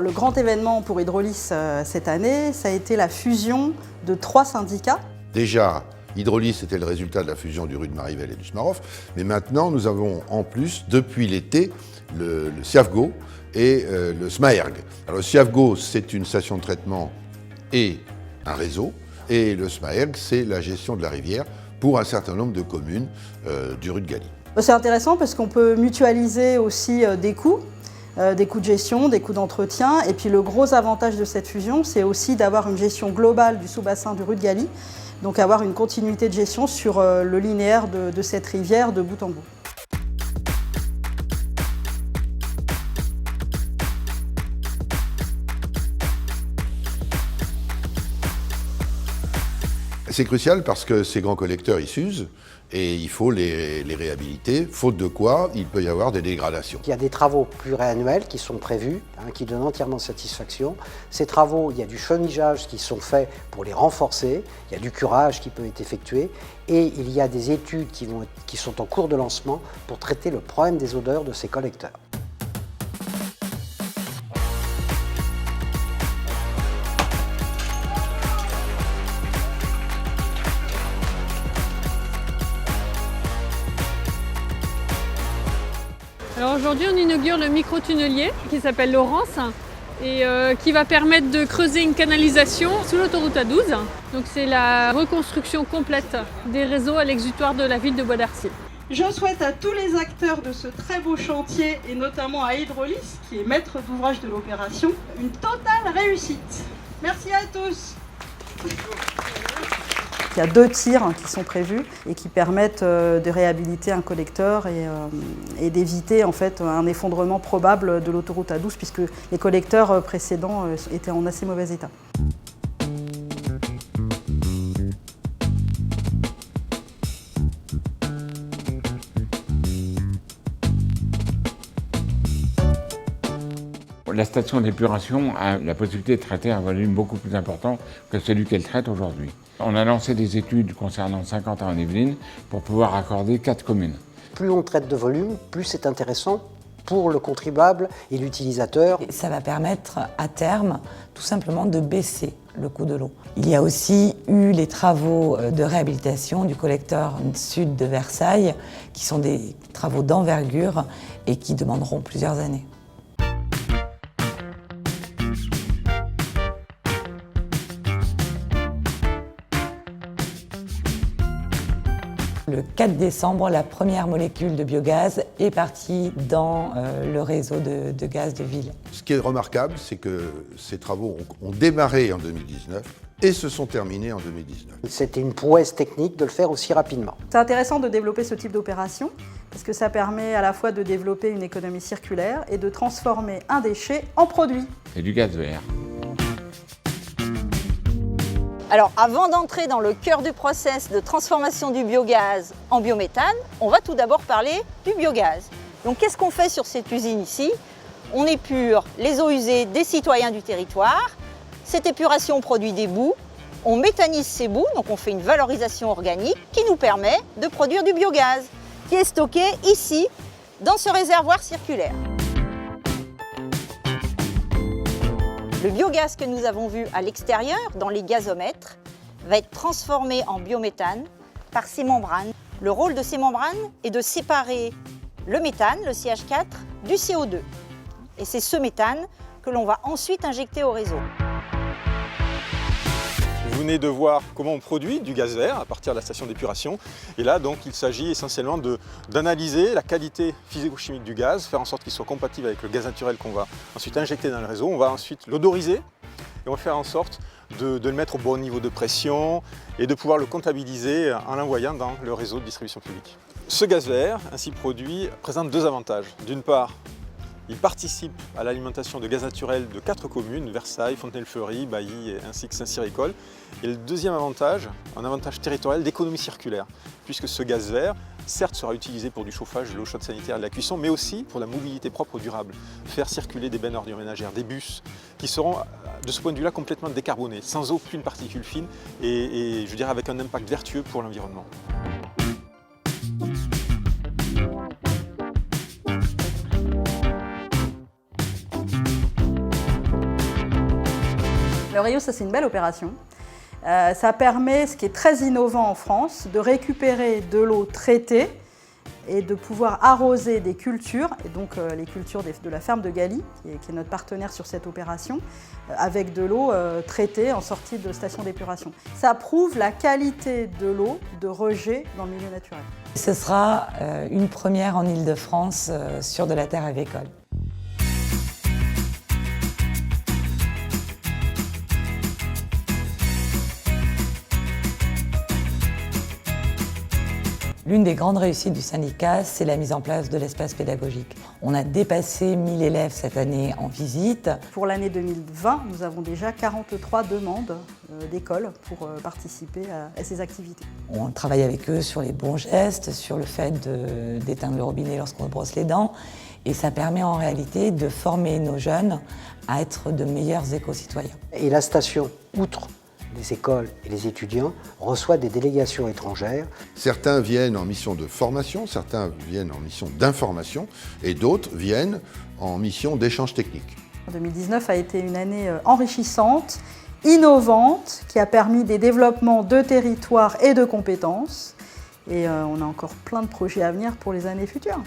Le grand événement pour Hydrolis cette année, ça a été la fusion de 3 syndicats. Déjà, Hydrolis était le résultat de la fusion du RUD Marivel et du SMAROF, mais maintenant nous avons en plus, depuis l'été, le SIAFGO et le SMAERG. Alors le SIAFGO, c'est une station de traitement et un réseau, et le SMAERG, c'est la gestion de la rivière pour un certain nombre de communes du RUD Galie. C'est intéressant parce qu'on peut mutualiser aussi des coûts de gestion, des coûts d'entretien. Et puis le gros avantage de cette fusion, c'est aussi d'avoir une gestion globale du sous-bassin du RUD Galie, donc avoir une continuité de gestion sur le linéaire de cette rivière de bout en bout. C'est crucial parce que ces grands collecteurs, ils s'usent et il faut les réhabiliter, faute de quoi il peut y avoir des dégradations. Il y a des travaux pluriannuels qui sont prévus, qui donnent entièrement satisfaction. Ces travaux, il y a du chemigeage qui sont faits pour les renforcer, il y a du curage qui peut être effectué et il y a des études qui sont en cours de lancement pour traiter le problème des odeurs de ces collecteurs. Alors aujourd'hui, on inaugure le micro-tunnelier qui s'appelle Laurence et qui va permettre de creuser une canalisation sous l'autoroute A12. Donc c'est la reconstruction complète des réseaux à l'exutoire de la ville de Bois d'Arcy. Je souhaite à tous les acteurs de ce très beau chantier, et notamment à Hydrolis, qui est maître d'ouvrage de l'opération, une totale réussite. Merci à tous. Il y a 2 tirs qui sont prévus et qui permettent de réhabiliter un collecteur et d'éviter en fait un effondrement probable de l'autoroute A12 puisque les collecteurs précédents étaient en assez mauvais état. La station d'épuration a la possibilité de traiter un volume beaucoup plus important que celui qu'elle traite aujourd'hui. On a lancé des études concernant Saint-Quentin-en-Yvelines pour pouvoir accorder 4 communes. Plus on traite de volume, plus c'est intéressant pour le contribuable et l'utilisateur. Ça va permettre à terme tout simplement de baisser le coût de l'eau. Il y a aussi eu les travaux de réhabilitation du collecteur sud de Versailles qui sont des travaux d'envergure et qui demanderont plusieurs années. Le 4 décembre, la première molécule de biogaz est partie dans le réseau de gaz de ville. Ce qui est remarquable, c'est que ces travaux ont démarré en 2019 et se sont terminés en 2019. C'était une prouesse technique de le faire aussi rapidement. C'est intéressant de développer ce type d'opération parce que ça permet à la fois de développer une économie circulaire et de transformer un déchet en produit. C'est du gaz vert. Alors avant d'entrer dans le cœur du process de transformation du biogaz en biométhane, on va tout d'abord parler du biogaz. Donc qu'est-ce qu'on fait sur cette usine ici? On épure les eaux usées des citoyens du territoire. Cette épuration produit des boues. On méthanise ces boues, donc on fait une valorisation organique qui nous permet de produire du biogaz qui est stocké ici dans ce réservoir circulaire. Le biogaz que nous avons vu à l'extérieur, dans les gazomètres, va être transformé en biométhane par ces membranes. Le rôle de ces membranes est de séparer le méthane, le CH4, du CO2. Et c'est ce méthane que l'on va ensuite injecter au réseau. Vous venez de voir comment on produit du gaz vert à partir de la station d'épuration. Et là, donc, il s'agit essentiellement d'analyser la qualité physico-chimique du gaz, faire en sorte qu'il soit compatible avec le gaz naturel qu'on va ensuite injecter dans le réseau. On va ensuite l'odoriser et on va faire en sorte de le mettre au bon niveau de pression et de pouvoir le comptabiliser en l'envoyant dans le réseau de distribution publique. Ce gaz vert, ainsi produit, présente 2 avantages. D'une part, il participe à l'alimentation de gaz naturel de 4 communes, Versailles, Fontenay-le-Fleury, Bailly ainsi que Saint-Cyr-École. Et le deuxième avantage, un avantage territorial d'économie circulaire, puisque ce gaz vert, certes, sera utilisé pour du chauffage, de l'eau chaude sanitaire et de la cuisson, mais aussi pour la mobilité propre durable. Faire circuler des bennes ordures ménagères, des bus, qui seront, de ce point de vue-là, complètement décarbonés, sans aucune particule fine et je dirais avec un impact vertueux pour l'environnement. Le RIO, ça c'est une belle opération. Ça permet, ce qui est très innovant en France, de récupérer de l'eau traitée et de pouvoir arroser des cultures, et donc les cultures de la ferme de Galy, qui est notre partenaire sur cette opération, avec de l'eau traitée en sortie de station d'épuration. Ça prouve la qualité de l'eau de rejet dans le milieu naturel. Ce sera une première en Île-de-France sur de la terre agricole. L'une des grandes réussites du syndicat, c'est la mise en place de l'espace pédagogique. On a dépassé 1000 élèves cette année en visite. Pour l'année 2020, nous avons déjà 43 demandes d'écoles pour participer à ces activités. On travaille avec eux sur les bons gestes, sur le fait d'éteindre le robinet lorsqu'on brosse les dents. Et ça permet en réalité de former nos jeunes à être de meilleurs éco-citoyens. Et la station, outre les écoles et les étudiants, reçoit des délégations étrangères. Certains viennent en mission de formation, certains viennent en mission d'information et d'autres viennent en mission d'échange technique. 2019 a été une année enrichissante, innovante, qui a permis des développements de territoires et de compétences. Et on a encore plein de projets à venir pour les années futures.